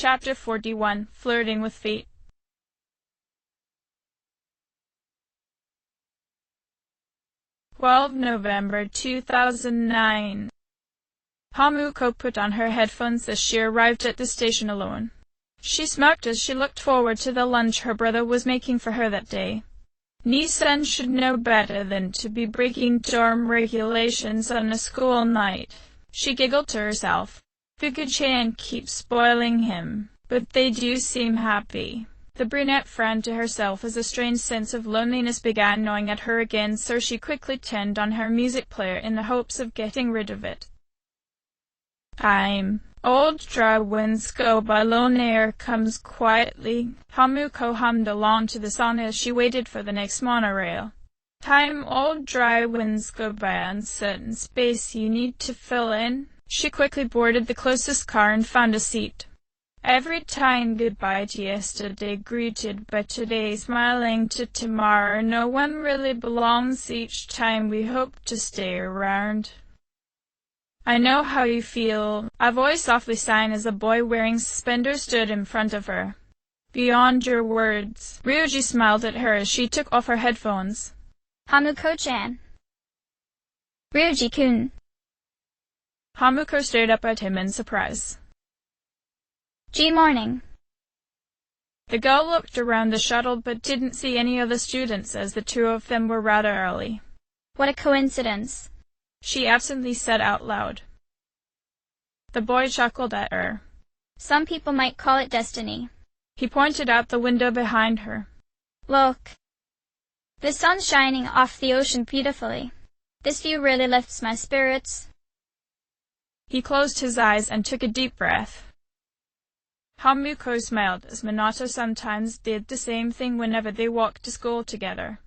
Chapter 41. Flirting with Fate. 12 November 2009. Hamuko put on her headphones as she arrived at the station alone. She smirked as she looked forward to the lunch her brother was making for her that day. Nissan should know better than to be breaking dorm regulations on a school night. She giggled to herself. Fuku-chan keeps spoiling him, but they do seem happy. The brunette frowned to herself as a strange sense of loneliness began gnawing at her again, so she quickly turned on her music player in the hopes of getting rid of it. Old Dry Winds Go by Lone Air comes quietly. Hamuko hummed along to the song as she waited for the next monorail. Time old dry winds go by, uncertain space you need to fill in. She quickly boarded the closest car and found a seat. Every time goodbye to yesterday greeted by today, smiling to tomorrow. No one really belongs each time we hope to stay around. I know how you feel, a voice softly sang as a boy wearing suspenders stood in front of her. Beyond your words. Ryoji smiled at her as she took off her headphones. Hamuko-chan. Ryoji-kun. Hamuko stared up at him in surprise. Morning. The girl looked around the shuttle but didn't see any other students as the two of them were rather early. What a coincidence, she absently said out loud. The boy chuckled at her. Some people might call it destiny. He pointed out the window behind her. Look. The sun's shining off the ocean beautifully. This view really lifts my spirits. He closed his eyes and took a deep breath. Hamuko smiled as Minato sometimes did the same thing whenever they walked to school together.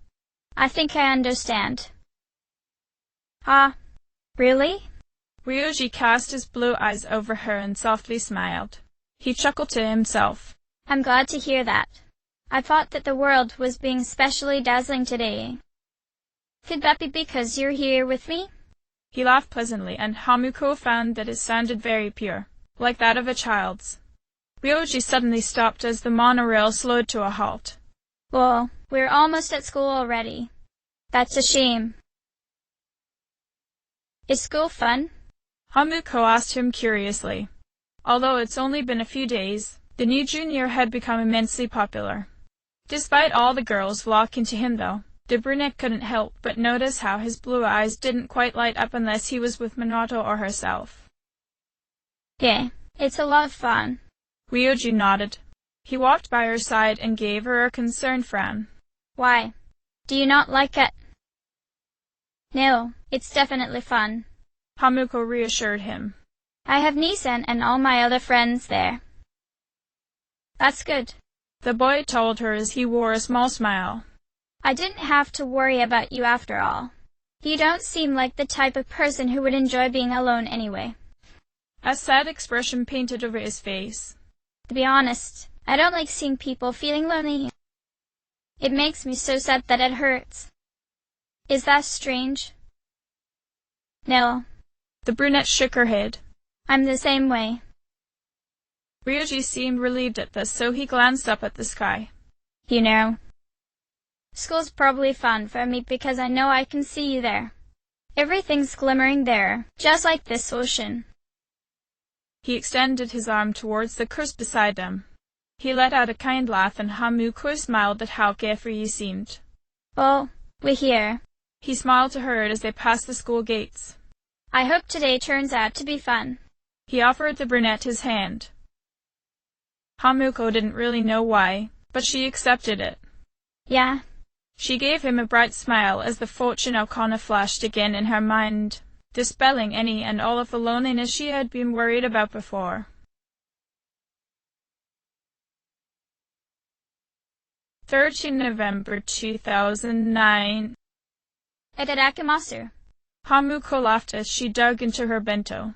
I think I understand. Ah, really? Ryoji cast his blue eyes over her and softly smiled. He chuckled to himself. I'm glad to hear that. I thought that the world was being especially dazzling today. Could that be because you're here with me? He laughed pleasantly, and Hamuko found that it sounded very pure, like that of a child's. Ryoji suddenly stopped as the monorail slowed to a halt. Well, we're almost at school already. That's a shame. Is school fun? Hamuko asked him curiously. Although it's only been a few days, the new junior had become immensely popular. Despite all the girls flocking to him though, the brunette couldn't help but notice how his blue eyes didn't quite light up unless he was with Minato or herself. Yeah, it's a lot of fun. Ryoji nodded. He walked by her side and gave her a concerned frown. Why? Do you not like it? No, it's definitely fun. Hamuko reassured him. I have Nissan and all my other friends there. That's good, the boy told her as he wore a small smile. I didn't have to worry about you after all. You don't seem like the type of person who would enjoy being alone anyway. A sad expression painted over his face. To be honest, I don't like seeing people feeling lonely. It makes me so sad that it hurts. Is that strange? No. The brunette shook her head. I'm the same way. Ryoji seemed relieved at this, so he glanced up at the sky. You know, school's probably fun for me because I know I can see you there. Everything's glimmering there, just like this ocean. He extended his arm towards the course beside them. He let out a kind laugh, and Hamuko smiled at how carefree he seemed. Well, we're here. He smiled to her as they passed the school gates. I hope today turns out to be fun. He offered the brunette his hand. Hamuko didn't really know why, but she accepted it. Yeah. She gave him a bright smile as the fortune arcana flashed again in her mind, dispelling any and all of the loneliness she had been worried about before. 13 November 2009. Itadakimasu. Hamuko laughed as she dug into her bento.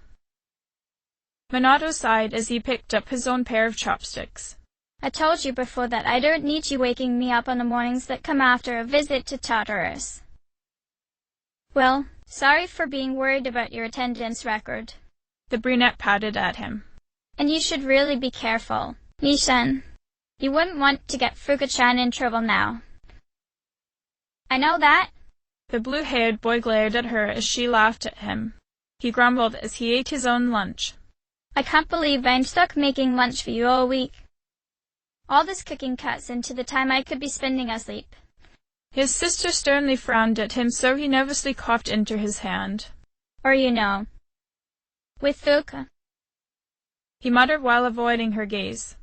Minato sighed as he picked up his own pair of chopsticks. I told you before that I don't need you waking me up on the mornings that come after a visit to Tartarus. Well, sorry for being worried about your attendance record. The brunette patted at him. And you should really be careful, Nishan. You wouldn't want to get Fuka-chan in trouble now. I know that. The blue-haired boy glared at her as she laughed at him. He grumbled as he ate his own lunch. I can't believe I'm stuck making lunch for you all week. All this cooking cuts into the time I could be spending asleep. His sister sternly frowned at him, so he nervously coughed into his hand. Or with Fuka, he muttered while avoiding her gaze.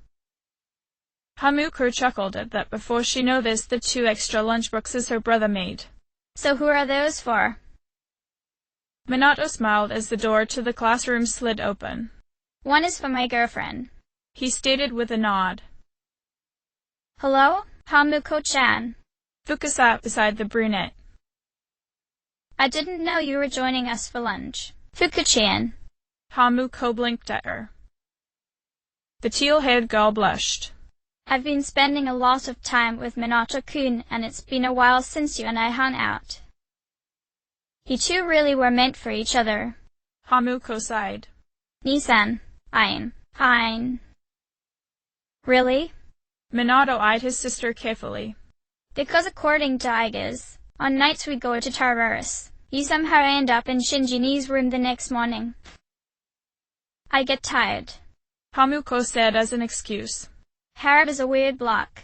Hamuko chuckled at that before she noticed the 2 extra lunchboxes her brother made. So who are those for? Minato smiled as the door to the classroom slid open. One is for my girlfriend, he stated with a nod. Hello, Hamuko-chan. Fuka sat beside the brunette. I didn't know you were joining us for lunch, Fuka-chan. Hamuko blinked at her. The teal-haired girl blushed. I've been spending a lot of time with Minato-kun, and it's been a while since you and I hung out. You two really were meant for each other. Hamuko sighed. Nissan, I'm. Really? Minato eyed his sister carefully. Because according to Igas, on nights we go to Tararis, you somehow end up in Shinjini's room the next morning. I get tired, Hamuko said as an excuse. Harab is a weird block.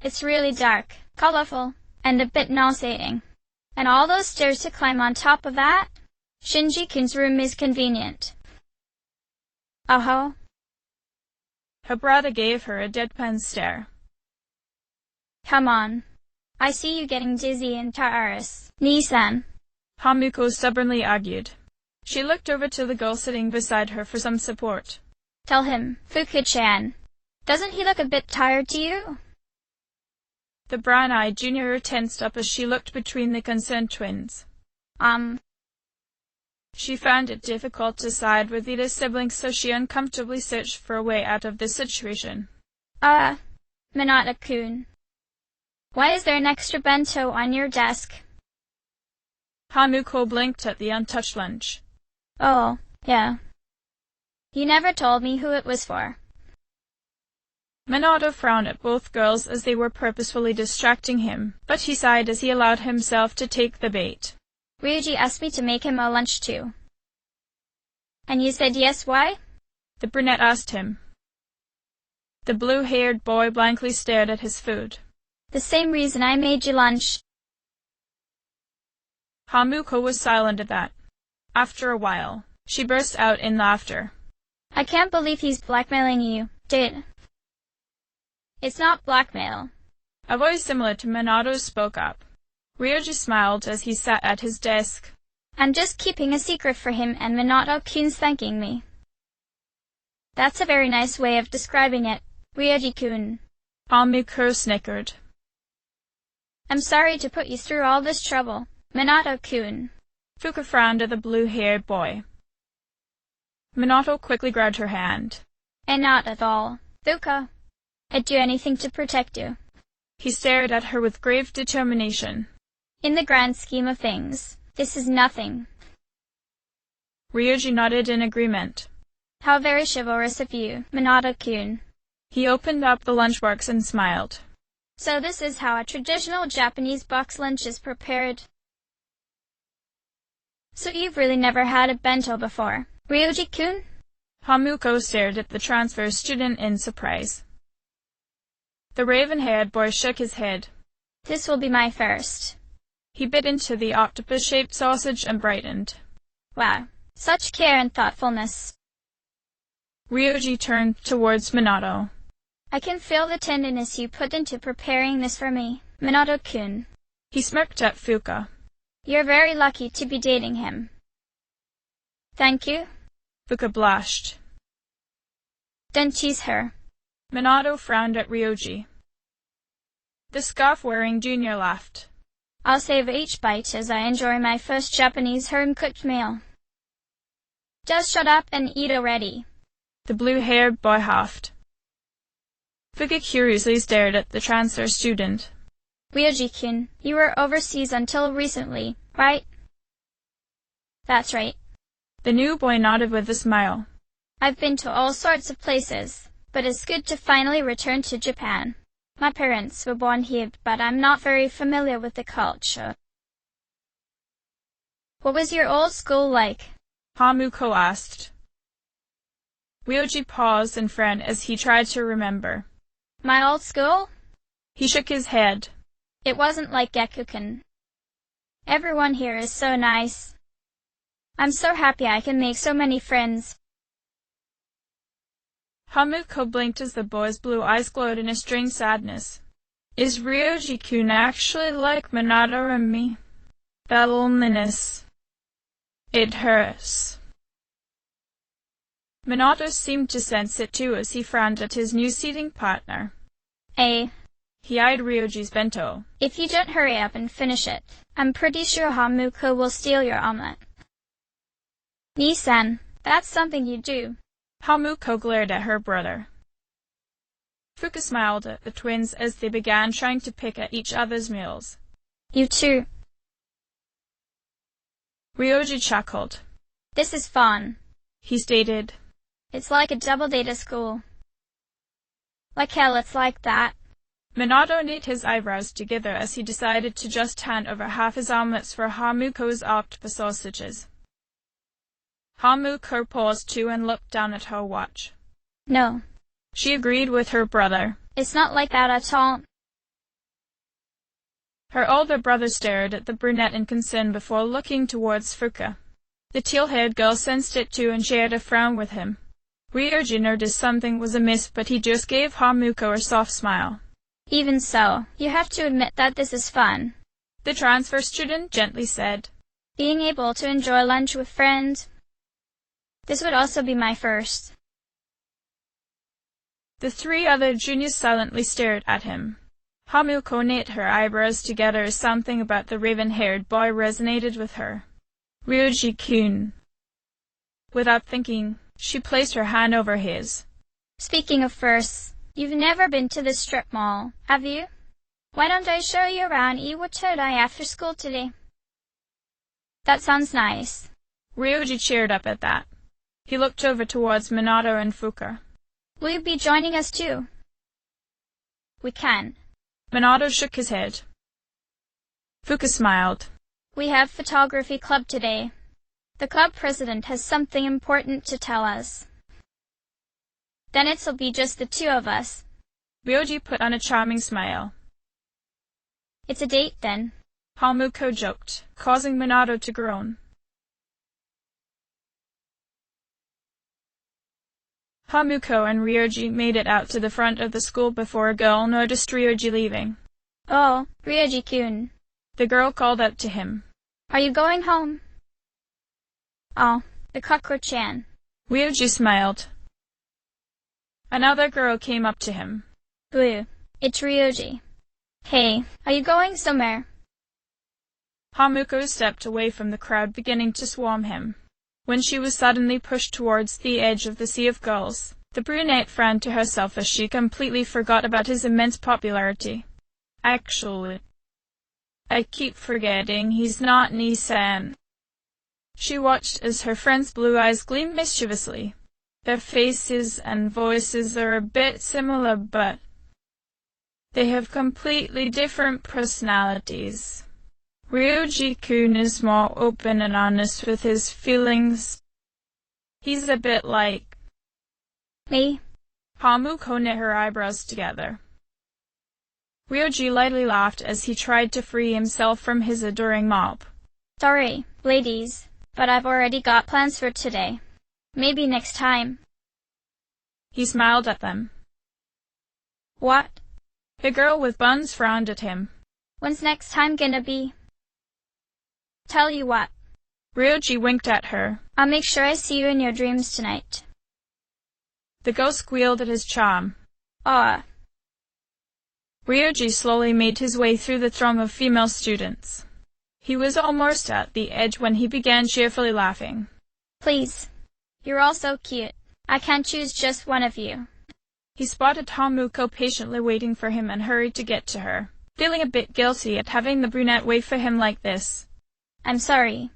It's really dark, colorful, and a bit nauseating. And all those stairs to climb on top of that? Shinji-kun's room is convenient. Oh-ho. Her brother gave her a deadpan stare. Come on. I see you getting dizzy in Tararis, Nissan. Hamuko stubbornly argued. She looked over to the girl sitting beside her for some support. Tell him, Fuka-chan. Doesn't he look a bit tired to you? The brown-eyed junior tensed up as she looked between the concerned twins. She found it difficult to side with either sibling, so she uncomfortably searched for a way out of this situation. Minato-kun. Why is there an extra bento on your desk? Hamuko blinked at the untouched lunch. Oh, yeah. You never told me who it was for. Minato frowned at both girls as they were purposefully distracting him, but he sighed as he allowed himself to take the bait. Ryuji asked me to make him a lunch too. And you said yes, why? The brunette asked him. The blue-haired boy blankly stared at his food. The same reason I made you lunch. Hamuko was silent at that. After a while, she burst out in laughter. I can't believe he's blackmailing you, It's not blackmail. A voice similar to Minato's spoke up. Ryuji smiled as he sat at his desk. I'm just keeping a secret for him, and Minato-kun's thanking me. That's a very nice way of describing it, Ryuji-kun. Hamuko snickered. I'm sorry to put you through all this trouble, Minato-kun. Fuka frowned at the blue-haired boy. Minato quickly grabbed her hand. And not at all, Fuka. I'd do anything to protect you. He stared at her with grave determination. In the grand scheme of things, this is nothing. Ryuji nodded in agreement. How very chivalrous of you, Minato-kun. He opened up the lunchbox and smiled. So this is how a traditional Japanese box lunch is prepared. So you've really never had a bento before, Ryuji-kun? Hamuko stared at the transfer student in surprise. The raven-haired boy shook his head. This will be my first. He bit into the octopus-shaped sausage and brightened. Wow, such care and thoughtfulness. Ryuji turned towards Minato. I can feel the tenderness you put into preparing this for me, Minato-kun. He smirked at Fuka. You're very lucky to be dating him. Thank you. Fuka blushed. Don't tease her. Minato frowned at Ryuji. The scarf-wearing junior laughed. I'll save each bite as I enjoy my first Japanese home-cooked meal. Just shut up and eat already. The blue-haired boy huffed. Fuka curiously stared at the transfer student. Ryuji-kun, you were overseas until recently, right? That's right. The new boy nodded with a smile. I've been to all sorts of places, but it's good to finally return to Japan. My parents were born here, but I'm not very familiar with the culture. What was your old school like? Hamuko asked. Ryoji paused and frowned as he tried to remember. My old school? He shook his head. It wasn't like Gekuken. Everyone here is so nice. I'm so happy I can make so many friends. Hamuko blinked as the boy's blue eyes glowed in a strange sadness. Is Ryoji-kun actually like Minato and me? That loneliness. It hurts. Minato seemed to sense it too as he frowned at his new seating partner. He eyed Ryoji's bento. If you don't hurry up and finish it, I'm pretty sure Hamuko will steal your omelet. Nisan, that's something you do. Hamuko glared at her brother. Fuka smiled at the twins as they began trying to pick at each other's meals. You too. Ryoji chuckled. This is fun, he stated. It's like a double date at school. Like hell it's like that. Minato knit his eyebrows together as he decided to just hand over half his omelets for Hamuko's octopus sausages. Hamuko paused too and looked down at her watch. No. She agreed with her brother. It's not like that at all. Her older brother stared at the brunette in concern before looking towards Fuka. The teal-haired girl sensed it too and shared a frown with him. Ryoji noticed something was amiss, but he just gave Hamuko a soft smile. Even so, you have to admit that this is fun, the transfer student gently said. Being able to enjoy lunch with friends. This would also be my first. The three other juniors silently stared at him. Hamuko knit her eyebrows together as something about the raven-haired boy resonated with her. Ryoji-kun. Without thinking, she placed her hand over his. Speaking of firsts, you've never been to the strip mall, have you? Why don't I show you around Iwatodai after school today? That sounds nice. Ryoji cheered up at that. He looked over towards Minato and Fuka. Will you be joining us too? We can. Minato shook his head. Fuka smiled. We have photography club today. The club president has something important to tell us. Then it'll be just the two of us. Ryoji put on a charming smile. It's a date then. Hamuko joked, causing Minato to groan. Hamuko and Ryoji made it out to the front of the school before a girl noticed Ryoji leaving. Oh, Ryoji-kun. The girl called out to him. Are you going home? Oh, the Kokoro-chan. Ryoji smiled. Another girl came up to him. Boo, it's Ryoji. Hey, are you going somewhere? Hamuko stepped away from the crowd beginning to swarm him. When she was suddenly pushed towards the edge of the sea of girls, the brunette frowned to herself as she completely forgot about his immense popularity. Actually, I keep forgetting he's not Nisan. She watched as her friend's blue eyes gleamed mischievously. Their faces and voices are a bit similar, but they have completely different personalities. Ryoji-kun is more open and honest with his feelings. He's a bit like me. Hamuko knit her eyebrows together. Ryoji lightly laughed as he tried to free himself from his adoring mob. Sorry, ladies, but I've already got plans for today. Maybe next time. He smiled at them. What? The girl with buns frowned at him. When's next time gonna be? Tell you what. Ryoji winked at her. I'll make sure I see you in your dreams tonight. The girl squealed at his charm. Ah. Ryoji slowly made his way through the throng of female students. He was almost at the edge when he began cheerfully laughing. Please. You're all so cute. I can't choose just one of you. He spotted Hamuko patiently waiting for him and hurried to get to her, feeling a bit guilty at having the brunette wait for him like this. I'm sorry.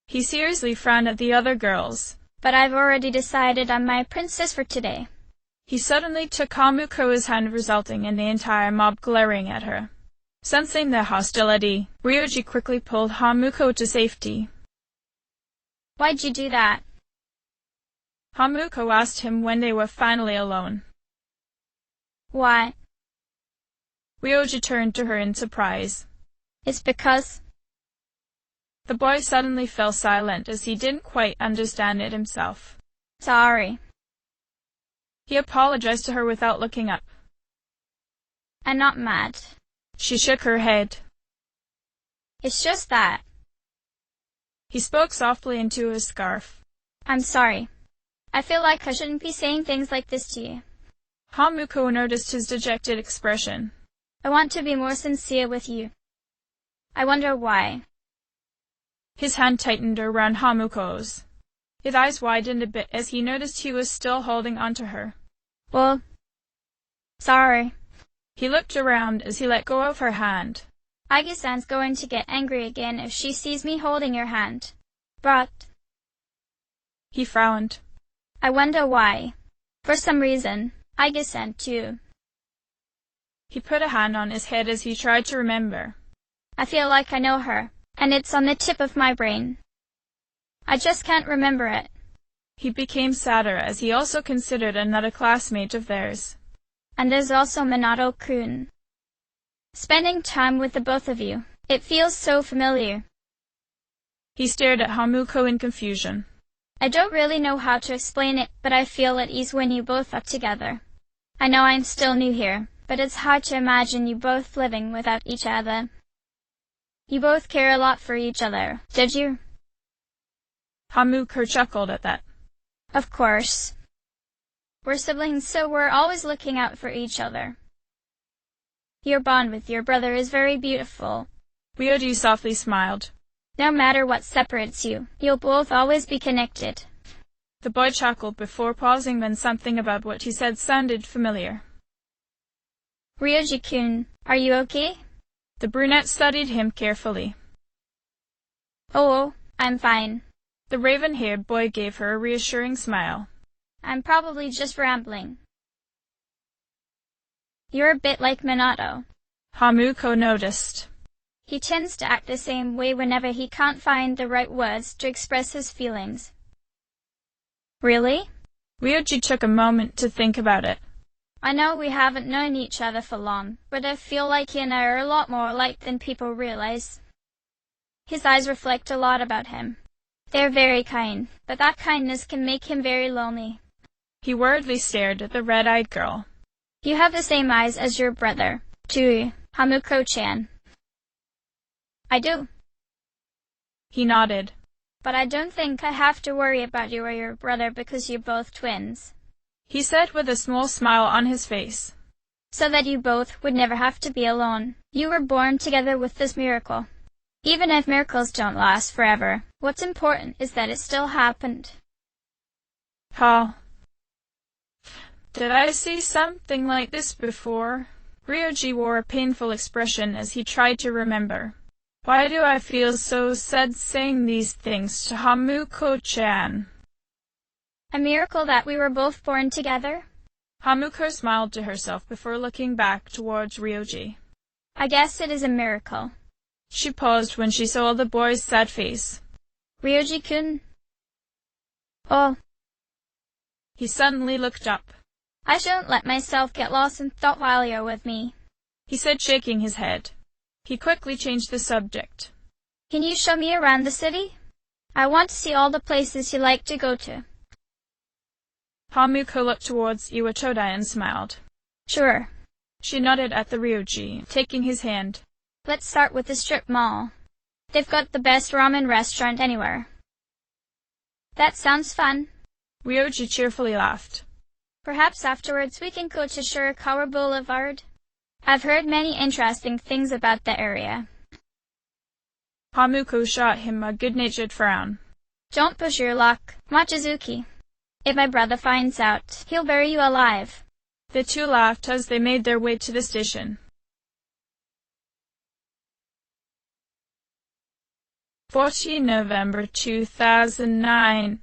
He seriously frowned at the other girls. but I've already decided on my princess for today. He suddenly took Hamuko's hand, resulting in the entire mob glaring at her. Sensing their hostility, Ryoji quickly pulled Hamuko to safety. Why'd you do that? Hamuko asked him when they were finally alone. Why? Ryoji turned to her in surprise. It's because... The boy suddenly fell silent as he didn't quite understand it himself. Sorry. He apologized to her without looking up. I'm not mad. She shook her head. It's just that. He spoke softly into his scarf. I'm sorry. I feel like I shouldn't be saying things like this to you. Hamuko noticed his dejected expression. I want to be more sincere with you. I wonder why. His hand tightened around Hamuko's. His eyes widened a bit as he noticed he was still holding onto her. Well, sorry. He looked around as he let go of her hand. Agi-san's going to get angry again if she sees me holding your hand. But... He frowned. I wonder why. For some reason, Agi-san too. He put a hand on his head as he tried to remember. I feel like I know her, and it's on the tip of my brain. I just can't remember it. He became sadder as he also considered another classmate of theirs. And there's also Minato-kun. Spending time with the both of you, it feels so familiar. He stared at Hamuko in confusion. I don't really know how to explain it, but I feel at ease when you both are together. I know I'm still new here, but it's hard to imagine you both living without each other. You both care a lot for each other, did you? Hamuko chuckled at that. Of course. We're siblings, so we're always looking out for each other. Your bond with your brother is very beautiful. Ryoji softly smiled. No matter what separates you, you'll both always be connected. The boy chuckled before pausing, then something about what he said sounded familiar. Ryoji-kun, are you okay? The brunette studied him carefully. Oh, I'm fine. The raven-haired boy gave her a reassuring smile. I'm probably just rambling. You're a bit like Minato. Hamuko noticed. He tends to act the same way whenever he can't find the right words to express his feelings. Really? Ryoji took a moment to think about it. I know we haven't known each other for long, but I feel like he and I are a lot more alike than people realize. His eyes reflect a lot about him. They're very kind, but that kindness can make him very lonely. He worriedly stared at the red-eyed girl. You have the same eyes as your brother, too, Hamuko-chan. I do. He nodded. But I don't think I have to worry about you or your brother because you're both twins. He said with a small smile on his face. So that you both would never have to be alone. You were born together with this miracle. Even if miracles don't last forever, what's important is that it still happened. Huh. Did I see something like this before? Ryoji wore a painful expression as he tried to remember. Why do I feel so sad saying these things to Hamuko-chan? A miracle that we were both born together? Hamuko smiled to herself before looking back towards Ryoji. I guess it is a miracle. She paused when she saw the boy's sad face. Ryoji-kun? Oh. He suddenly looked up. I shouldn't let myself get lost in thought while you're with me, he said, shaking his head. He quickly changed the subject. Can you show me around the city? I want to see all the places you like to go to. Hamuko looked towards Iwatodai and smiled. Sure. She nodded at the Ryoji, taking his hand. Let's start with the strip mall. They've got the best ramen restaurant anywhere. That sounds fun. Ryoji cheerfully laughed. Perhaps afterwards we can go to Shirakawa Boulevard. I've heard many interesting things about the area. Hamuko shot him a good-natured frown. Don't push your luck, Mochizuki. If my brother finds out, he'll bury you alive. The two laughed as they made their way to the station. 14 November 2009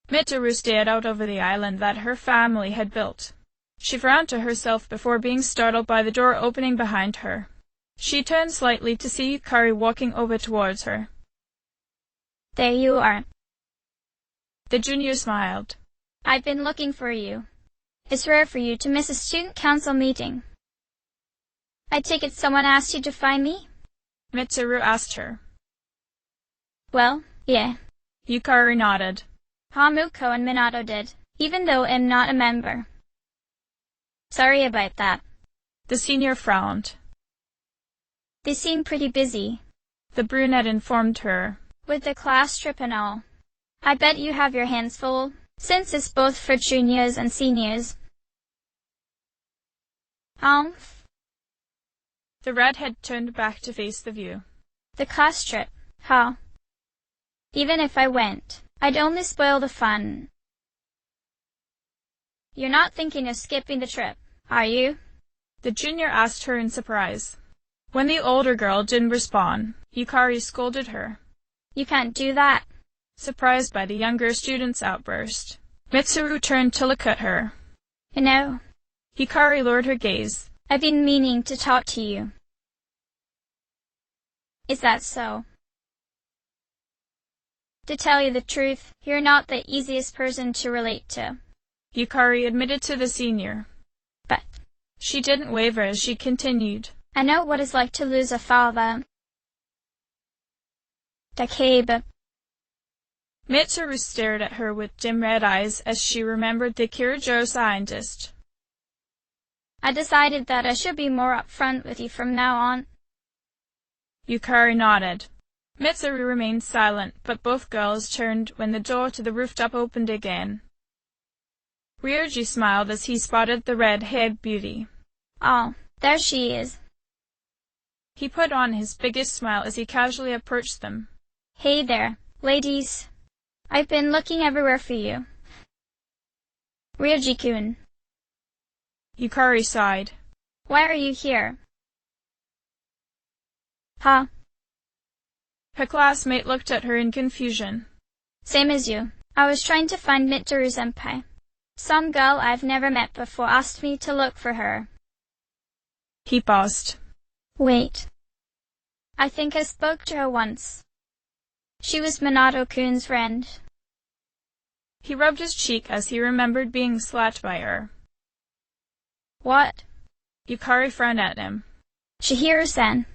Mitsuru stared out over the island that her family had built. She frowned to herself before being startled by the door opening behind her. She turned slightly to see Yukari walking over towards her. There you are. The junior smiled. I've been looking for you. It's rare for you to miss a student council meeting. I take it someone asked you to find me? Mitsuru asked her. Well, yeah. Yukari nodded. Hamuko and Minato did, even though I'm not a member. Sorry about that. The senior frowned. They seem pretty busy, the brunette informed her. With the class trip and all. I bet you have your hands full, since it's both for juniors and seniors. The redhead turned back to face the view. The class trip, huh? Even if I went, I'd only spoil the fun. You're not thinking of skipping the trip, are you? The junior asked her in surprise. When the older girl didn't respond, Yukari scolded her. You can't do that. Surprised by the younger student's outburst, Mitsuru turned to look at her. You know, Yukari lowered her gaze. I've been meaning to talk to you. Is that so? To tell you the truth, you're not the easiest person to relate to. Yukari admitted to the senior. But she didn't waver as she continued. I know what it's like to lose a father. Takeba. Mitsuru stared at her with dim red eyes as she remembered the Kirijo scientist. I decided that I should be more upfront with you from now on. Yukari nodded. Mitsuru remained silent, but both girls turned when the door to the rooftop opened again. Ryoji smiled as he spotted the red-haired beauty. Oh, there she is. He put on his biggest smile as he casually approached them. Hey there, ladies. I've been looking everywhere for you. Ryoji-kun. Yukari sighed. Why are you here? Huh? Her classmate looked at her in confusion. Same as you. I was trying to find Mitsuru-senpai. Some girl I've never met before asked me to look for her. He paused. Wait. I think I spoke to her once. She was Minato-kun's friend. He rubbed his cheek as he remembered being slapped by her. What? Yukari frowned at him. Chihiro-san.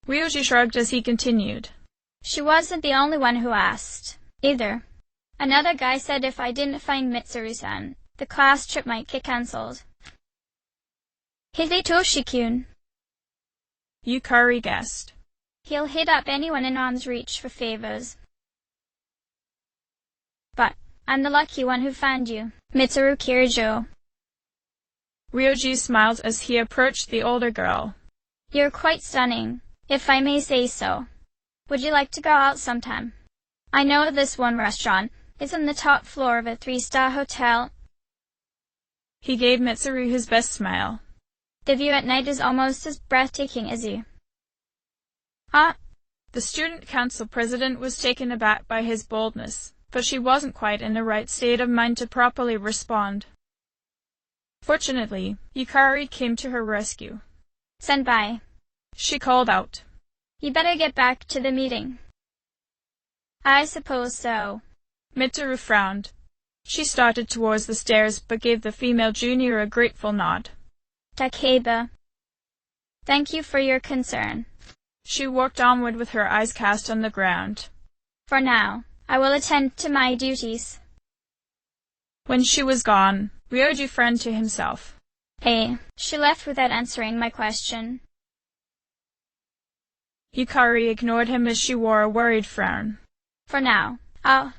Ryoji shrugged as he continued. She wasn't the only one who asked, either. Another guy said if I didn't find Mitsuru-san, the class trip might get cancelled. Hidetoshi-kun. Yukari guessed. He'll hit up anyone in arm's reach for favors. But I'm the lucky one who found you, Mitsuru Kirijo. Ryoji smiled as he approached the older girl. You're quite stunning, if I may say so. Would you like to go out sometime? I know this one restaurant is on the top floor of a 3-star hotel. He gave Mitsuru his best smile. The view at night is almost as breathtaking as you. Ah! The student council president was taken aback by his boldness, but she wasn't quite in the right state of mind to properly respond. Fortunately, Yukari came to her rescue. Senpai. She called out. You better get back to the meeting. I suppose so. Mitsuru frowned. She started towards the stairs but gave the female junior a grateful nod. Takeba. Thank you for your concern. She walked onward with her eyes cast on the ground. For now, I will attend to my duties. When she was gone, Ryoji frowned to himself. Hey, she left without answering my question. Yukari ignored him as she wore a worried frown. For now, I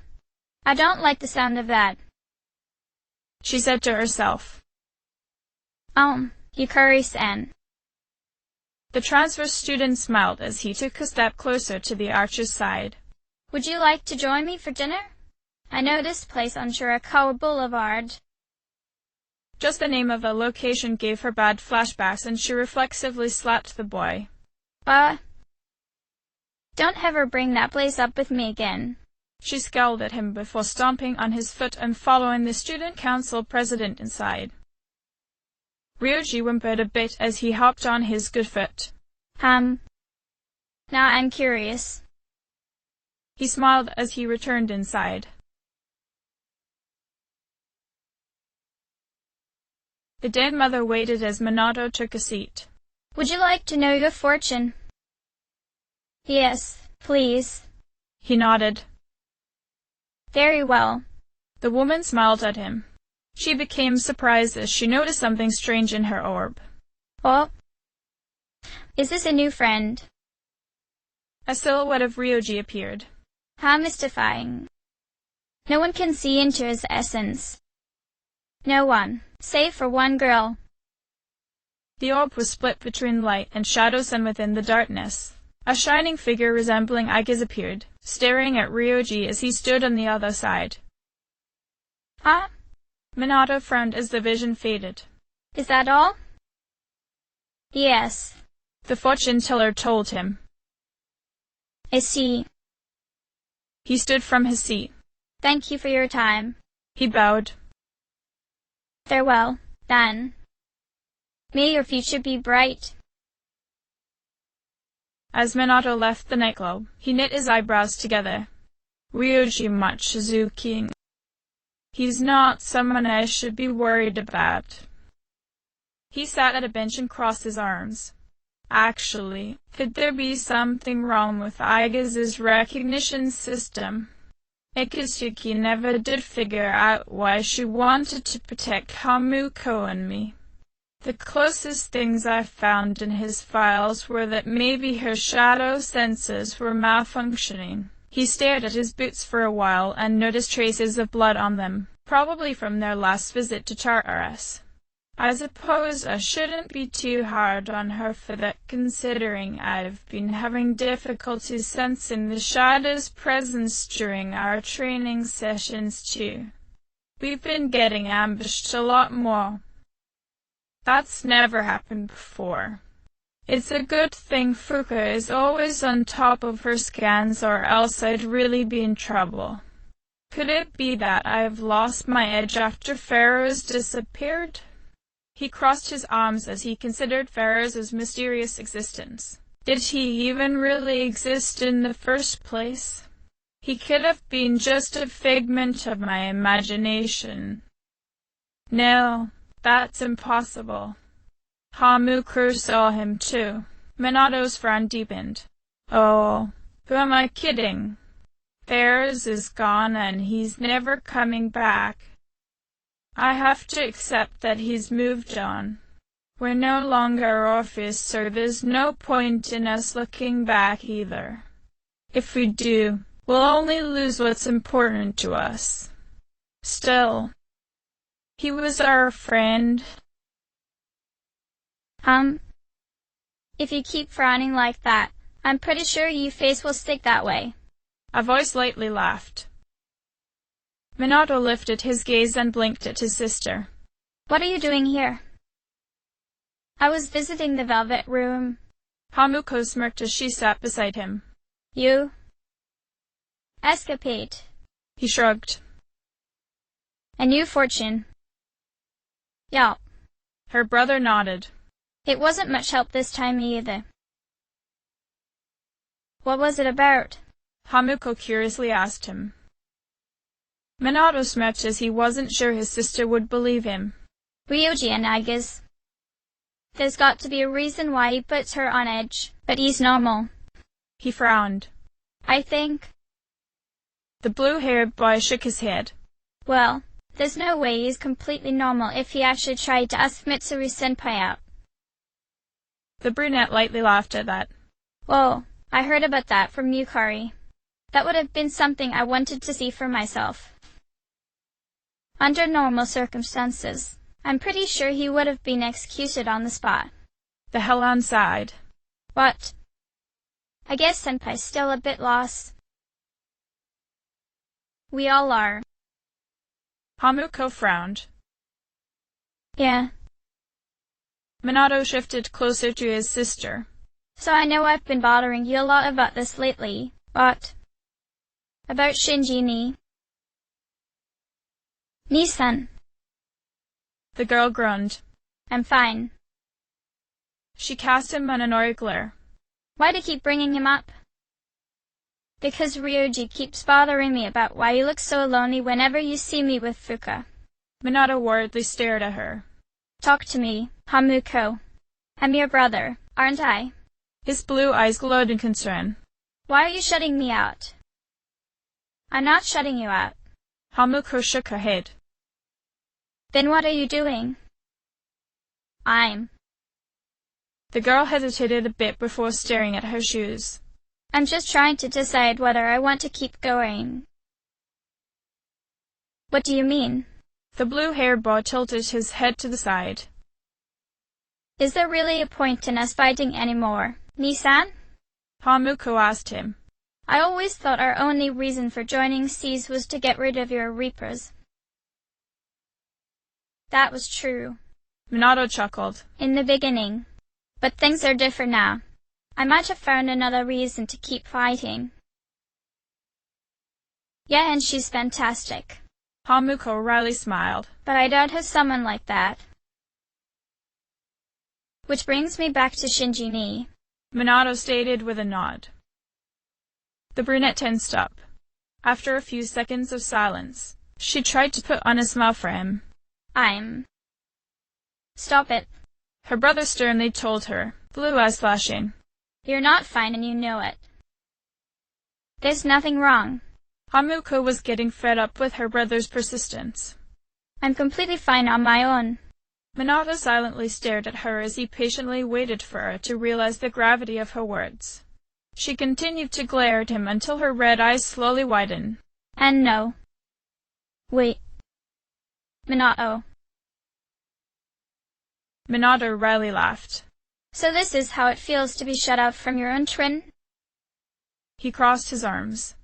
don't like the sound of that, she said to herself. Yukari-san. The transfer student smiled as he took a step closer to the archer's side. Would you like to join me for dinner? I know this place on Shirakawa Boulevard. Just the name of a location gave her bad flashbacks and she reflexively slapped the boy. Don't ever bring that place up with me again. She scowled at him before stomping on his foot and following the student council president inside. Ryoji whimpered a bit as he hopped on his good foot. Now I'm curious. He smiled as he returned inside. The dead mother waited as Minato took a seat. Would you like to know your fortune? Yes, please. He nodded. Very well. The woman smiled at him. She became surprised as she noticed something strange in her orb. Oh? Is this a new friend? A silhouette of Ryoji appeared. How mystifying. No one can see into his essence. No one, save for one girl. The orb was split between light and shadows, and within the darkness, a shining figure resembling Aige's appeared, staring at Ryoji as he stood on the other side. Ah? Minato frowned as the vision faded. Is that all? Yes. The fortune teller told him. I see. He stood from his seat. Thank you for your time. He bowed. Farewell, then. May your future be bright. As Minato left the nightclub, he knit his eyebrows together. Ryoji Mochizuki. He's not someone I should be worried about. He sat at a bench and crossed his arms. Actually, could there be something wrong with Aige's recognition system? Ikitsuki never did figure out why she wanted to protect Hamuko and me. The closest things I found in his files were that maybe her shadow sensors were malfunctioning. He stared at his boots for a while and noticed traces of blood on them, probably from their last visit to Tartarus. I suppose I shouldn't be too hard on her for that, considering I've been having difficulty sensing the shadow's presence during our training sessions too. We've been getting ambushed a lot more. That's never happened before. It's a good thing Fuka is always on top of her scans, or else I'd really be in trouble. Could it be that I've lost my edge after Pharaoh's disappeared? He crossed his arms as he considered Pharaoh's mysterious existence. Did he even really exist in the first place? He could have been just a figment of my imagination. No, that's impossible. Hamuko saw him too. Minato's frown deepened. Oh, who am I kidding? Pharaoh's is gone and he's never coming back. I have to accept that he's moved on. We're no longer Orpheus, so there's no point in us looking back either. If we do, we'll only lose what's important to us. Still, he was our friend. If you keep frowning like that, I'm pretty sure your face will stick that way. A voice lightly laughed. Minato lifted his gaze and blinked at his sister. What are you doing here? I was visiting the Velvet Room. Hamuko smirked as she sat beside him. You? Escapade. He shrugged. A new fortune. Yup. Her brother nodded. It wasn't much help this time either. What was it about? Hamuko curiously asked him. Minato smirked as he wasn't sure his sister would believe him. Ryoji and Aige's. There's got to be a reason why he puts her on edge, but he's normal. He frowned. I think. The blue-haired boy shook his head. Well, there's no way he's completely normal if he actually tried to ask Mitsuru-senpai out. The brunette lightly laughed at that. Whoa, I heard about that from Yukari. That would have been something I wanted to see for myself. Under normal circumstances, I'm pretty sure he would have been executed on the spot. The Helon sighed. What? I guess Senpai's still a bit lost. We all are. Hamuko frowned. Yeah. Minato shifted closer to his sister. So I know I've been bothering you a lot about this lately, but About Shinji ni. Ni-san. The girl groaned. I'm fine. She cast him an annoyed glare. Why do you keep bringing him up? Because Ryoji keeps bothering me about why you look so lonely whenever you see me with Fuka. Minato worriedly stared at her. Talk to me, Hamuko. I'm your brother, aren't I? His blue eyes glowed in concern. Why are you shutting me out? I'm not shutting you out. Hamuko shook her head. Then what are you doing? The girl hesitated a bit before staring at her shoes. I'm just trying to decide whether I want to keep going. What do you mean? The blue-haired boy tilted his head to the side. Is there really a point in us fighting anymore, Ni-san? Hamuko asked him. I always thought our only reason for joining Seas was to get rid of your Reapers. That was true. Minato chuckled. In the beginning. But things are different now. I might have found another reason to keep fighting. Yeah, and she's fantastic. Hamuko wryly smiled. But I don't have someone like that. Which brings me back to Shinji ni. Minato stated with a nod. The brunette tensed up. After a few seconds of silence, she tried to put on a smile for him. Stop it. Her brother sternly told her, blue eyes flashing. You're not fine and you know it. There's nothing wrong. Hamuko was getting fed up with her brother's persistence. I'm completely fine on my own. Minato silently stared at her as he patiently waited for her to realize the gravity of her words. She continued to glare at him until her red eyes slowly widened. And no. Wait. Minato. Minato wryly laughed. So this is how it feels to be shut out from your own twin? He crossed his arms.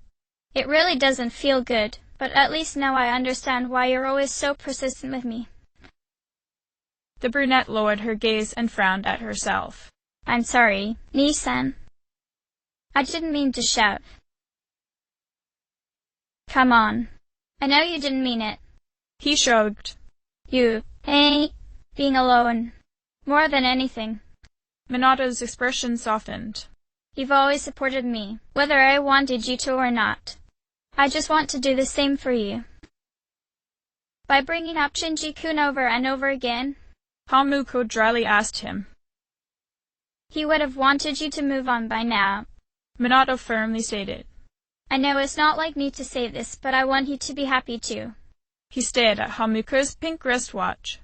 It really doesn't feel good, but at least now I understand why you're always so persistent with me. The brunette lowered her gaze and frowned at herself. I'm sorry, Ni-san. I didn't mean to shout. Come on. I know you didn't mean it. He shrugged. You hate being alone. More than anything. Minato's expression softened. You've always supported me, whether I wanted you to or not. I just want to do the same for you. By bringing up Shinji-kun over and over again, Hamuko dryly asked him. He would have wanted you to move on by now. Minato firmly stated. I know it's not like me to say this, but I want you to be happy too. He stared at Hamuko's pink wristwatch.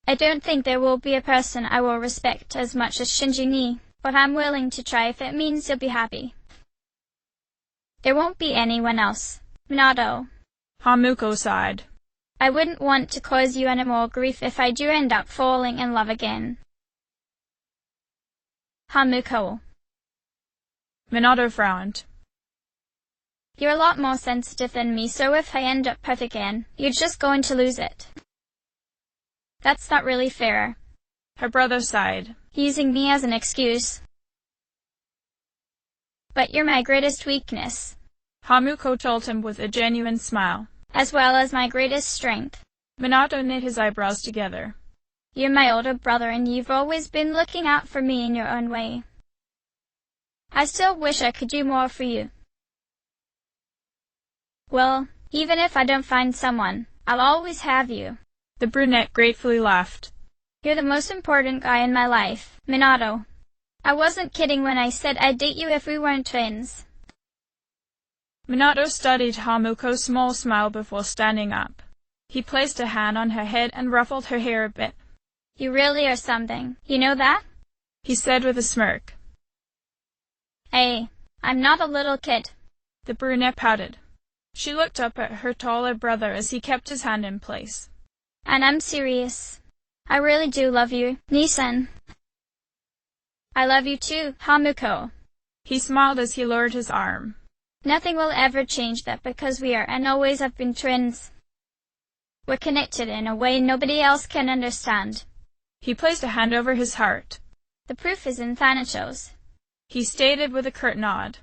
I don't think there will be a person I will respect as much as Shinji ni, but I'm willing to try if it means you'll be happy. There won't be anyone else. Minato. Hamuko sighed. I wouldn't want to cause you any more grief if I do end up falling in love again. Hamuko. Minato frowned. You're a lot more sensitive than me, so if I end up perfect again, you're just going to lose it. That's not really fair. Her brother sighed. Using me as an excuse. But you're my greatest weakness. Hamuko told him with a genuine smile. As well as my greatest strength. Minato knit his eyebrows together. You're my older brother and you've always been looking out for me in your own way. I still wish I could do more for you. Well, even if I don't find someone, I'll always have you. The brunette gratefully laughed. You're the most important guy in my life, Minato. I wasn't kidding when I said I'd date you if we weren't twins. Minato studied Hamuko's small smile before standing up. He placed a hand on her head and ruffled her hair a bit. You really are something, you know that? He said with a smirk. Hey, I'm not a little kid. The brunette pouted. She looked up at her taller brother as he kept his hand in place. And I'm serious. I really do love you, Ni-san. I love you too, Hamuko. He smiled as he lowered his arm. Nothing will ever change that because we are and always have been twins. We're connected in a way nobody else can understand. He placed a hand over his heart. The proof is in Thanatos. He stated with a curt nod.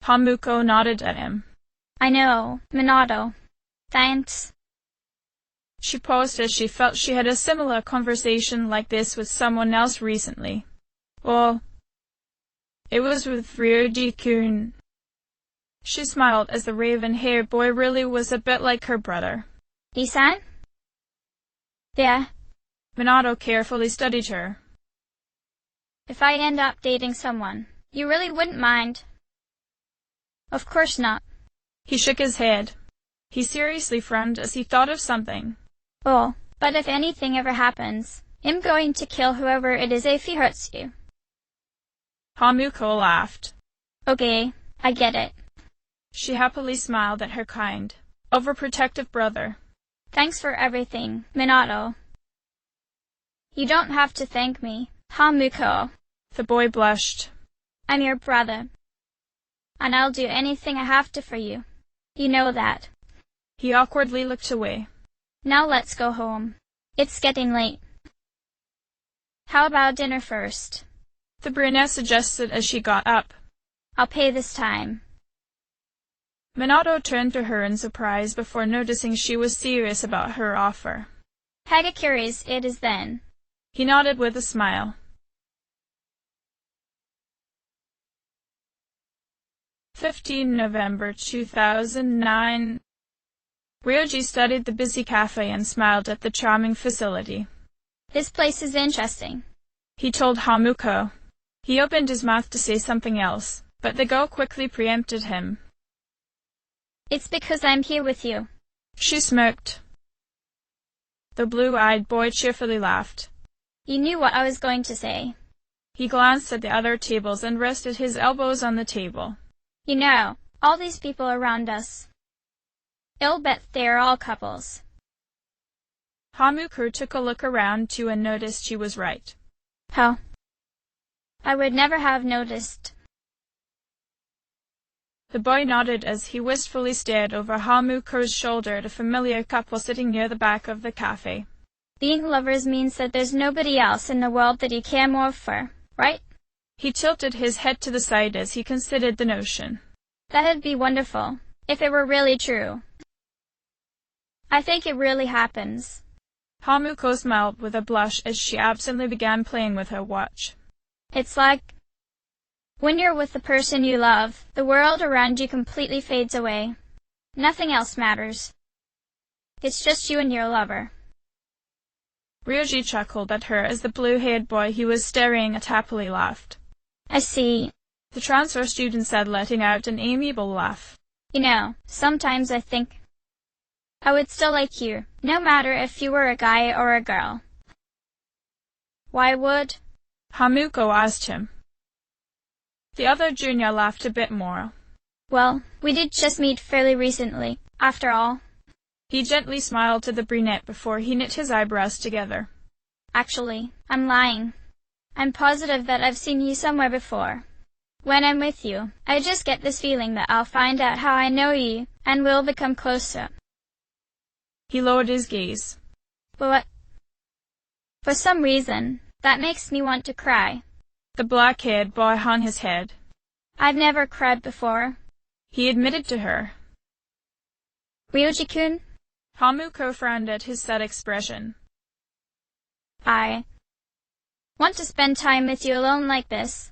Hamuko nodded at him. I know, Minato. Thanks. She paused as she felt she had a similar conversation like this with someone else recently. Well, it was with Ryoji-kun. She smiled as the raven-haired boy really was a bit like her brother. Isan? Yeah. Minato carefully studied her. If I end up dating someone, you really wouldn't mind? Of course not. He shook his head. He seriously frowned as he thought of something. Oh, but if anything ever happens, I'm going to kill whoever it is if he hurts you. Hamuko laughed. Okay, I get it. She happily smiled at her kind, overprotective brother. Thanks for everything, Minato. You don't have to thank me, Hamuko. The boy blushed. I'm your brother, and I'll do anything I have to for you. You know that. He awkwardly looked away. Now let's go home. It's getting late. How about dinner first? The brunette suggested as she got up. I'll pay this time. Minato turned to her in surprise before noticing she was serious about her offer. Hagakuri's it is then. He nodded with a smile. 15 November 2009. Ryoji studied the busy cafe and smiled at the charming facility. This place is interesting, he told Hamuko. He opened his mouth to say something else, but the girl quickly preempted him. It's because I'm here with you. She smirked. The blue-eyed boy cheerfully laughed. You knew what I was going to say. He glanced at the other tables and rested his elbows on the table. You know, all these people around us. I'll bet they're all couples. Hamuko took a look around too and noticed she was right. How? I would never have noticed. The boy nodded as he wistfully stared over Hamuko's shoulder at a familiar couple sitting near the back of the cafe. Being lovers means that there's nobody else in the world that you care more for, right? He tilted his head to the side as he considered the notion. That'd be wonderful, if it were really true. I think it really happens. Hamuko smiled with a blush as she absently began playing with her watch. It's like when you're with the person you love, the world around you completely fades away. Nothing else matters. It's just you and your lover. Ryoji chuckled at her as the blue-haired boy he was staring at happily laughed. I see. The transfer student said, letting out an amiable laugh. You know, sometimes I think I would still like you, no matter if you were a guy or a girl. Why would? Hamuko asked him. The other junior laughed a bit more. Well, we did just meet fairly recently, after all. He gently smiled to the brunette before he knit his eyebrows together. Actually, I'm lying. I'm positive that I've seen you somewhere before. When I'm with you, I just get this feeling that I'll find out how I know you, and we'll become closer. He lowered his gaze. But for some reason, that makes me want to cry. The black-haired boy hung his head. I've never cried before, he admitted to her. Ryoji-kun? Hamuko frowned at his sad expression. I want to spend time with you alone like this,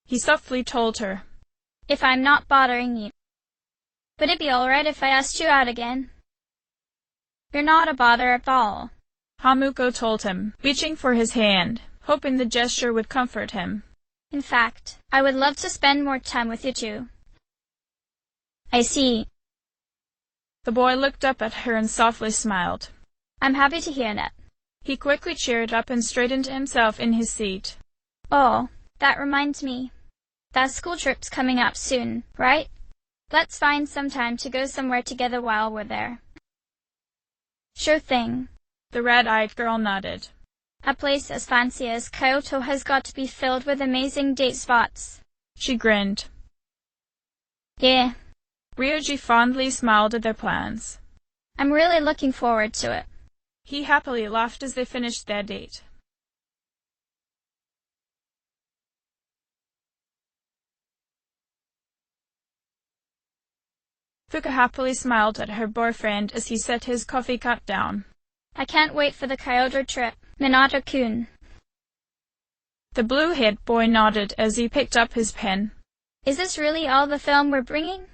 he softly told her. If I'm not bothering you. Would it be alright if I asked you out again? You're not a bother at all, Hamuko told him, reaching for his hand, hoping the gesture would comfort him. In fact, I would love to spend more time with you too. I see. The boy looked up at her and softly smiled. I'm happy to hear that. He quickly cheered up and straightened himself in his seat. Oh, that reminds me. That school trip's coming up soon, right? Let's find some time to go somewhere together while we're there. Sure thing. The red-eyed girl nodded. A place as fancy as Kyoto has got to be filled with amazing date spots. She grinned. Yeah. Ryoji fondly smiled at their plans. I'm really looking forward to it. He happily laughed as they finished their date. Fuka happily smiled at her boyfriend as he set his coffee cup down. I can't wait for the Kyoto trip, Minato-kun. The blue-haired boy nodded as he picked up his pen. Is this really all the film we're bringing?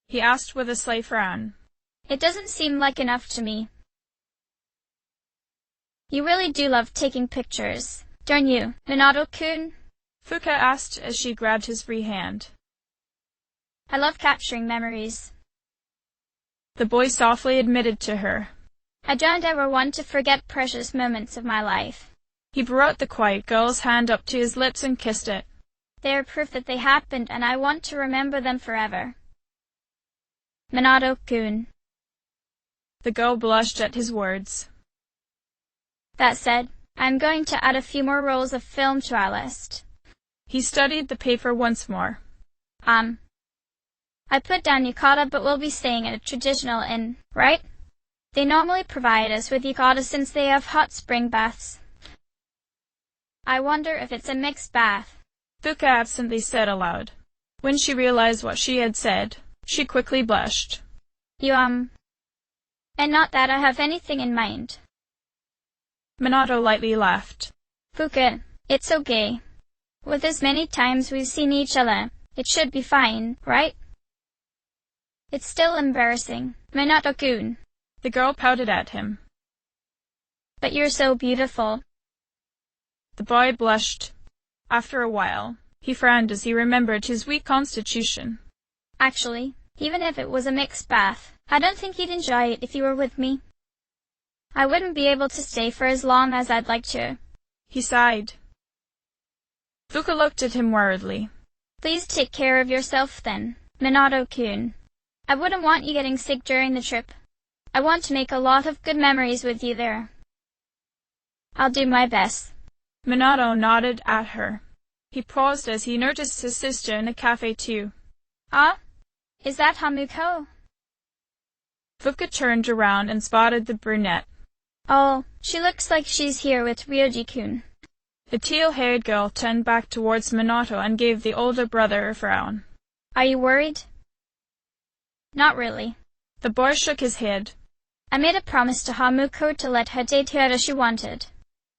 He asked with a slight frown. It doesn't seem like enough to me. You really do love taking pictures, don't you, Minato-kun? Fuka asked as she grabbed his free hand. I love capturing memories. The boy softly admitted to her. I don't ever want to forget precious moments of my life. He brought the quiet girl's hand up to his lips and kissed it. They are proof that they happened, and I want to remember them forever. Minato-kun. The girl blushed at his words. That said, I'm going to add a few more rolls of film to our list. He studied the paper once more. I put down yukata, but we'll be staying at a traditional inn, right? They normally provide us with yukata since they have hot spring baths. I wonder if it's a mixed bath. Fuka absently said aloud. When she realized what she had said, she quickly blushed. And not that I have anything in mind. Minato lightly laughed. Fuka, it's okay. With as many times we've seen each other, it should be fine, right? It's still embarrassing, Minato-kun. The girl pouted at him. But you're so beautiful. The boy blushed. After a while, he frowned as he remembered his weak constitution. Actually, even if it was a mixed bath, I don't think you'd enjoy it if you were with me. I wouldn't be able to stay for as long as I'd like to. He sighed. Fuka looked at him worriedly. Please take care of yourself then, Minato-kun. I wouldn't want you getting sick during the trip. I want to make a lot of good memories with you there. I'll do my best. Minato nodded at her. He paused as he noticed his sister in a cafe too. Ah? Is that Hamuko? Fuka turned around and spotted the brunette. Oh, she looks like she's here with Ryoji-kun. The teal-haired girl turned back towards Minato and gave the older brother a frown. Are you worried? Not really. The boy shook his head. I made a promise to Hamuko to let her date whoever she wanted.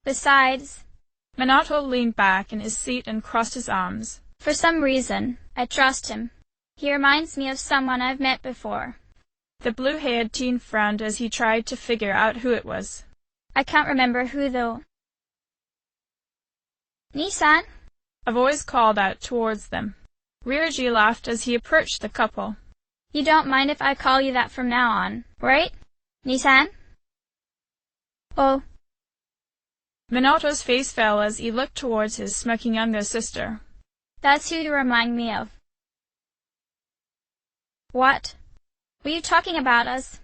Besides... Minato leaned back in his seat and crossed his arms. For some reason, I trust him. He reminds me of someone I've met before. The blue-haired teen frowned as he tried to figure out who it was. I can't remember who, though. Nissan? A voice called out towards them. Ryoji laughed as he approached the couple. You don't mind if I call you that from now on, right? Nissan? Oh. Minato's face fell as he looked towards his smirking younger sister. That's who you remind me of. What? Were you talking about us?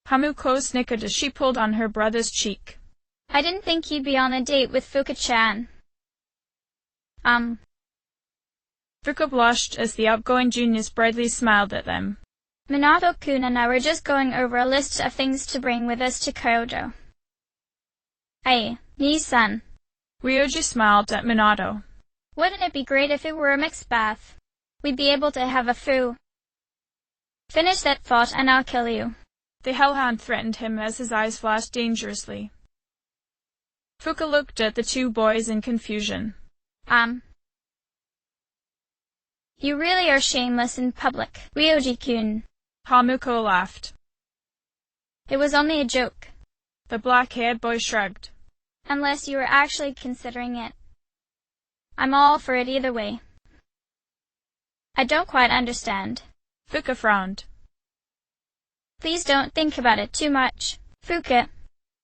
Hamuko snickered as she pulled on her brother's cheek. I didn't think you'd be on a date with Fuka-chan. Fuka blushed as the outgoing juniors brightly smiled at them. Minato-kun and I were just going over a list of things to bring with us to Kyoto. Hey, Nissan. Ryoji smiled at Minato. Wouldn't it be great if it were a mixed bath? We'd be able to have a foo. Finish that thought and I'll kill you. The hellhound threatened him as his eyes flashed dangerously. Fuka looked at the two boys in confusion. You really are shameless in public, Ryoji-kun. Hamuko laughed. It was only a joke. The black-haired boy shrugged. Unless you were actually considering it. I'm all for it either way. I don't quite understand. Fuka frowned. Please don't think about it too much, Fuka.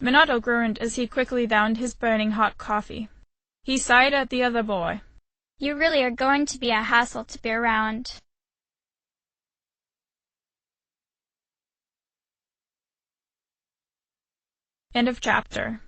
Minato groaned as he quickly downed his burning hot coffee. He sighed at the other boy. You really are going to be a hassle to be around. End of chapter.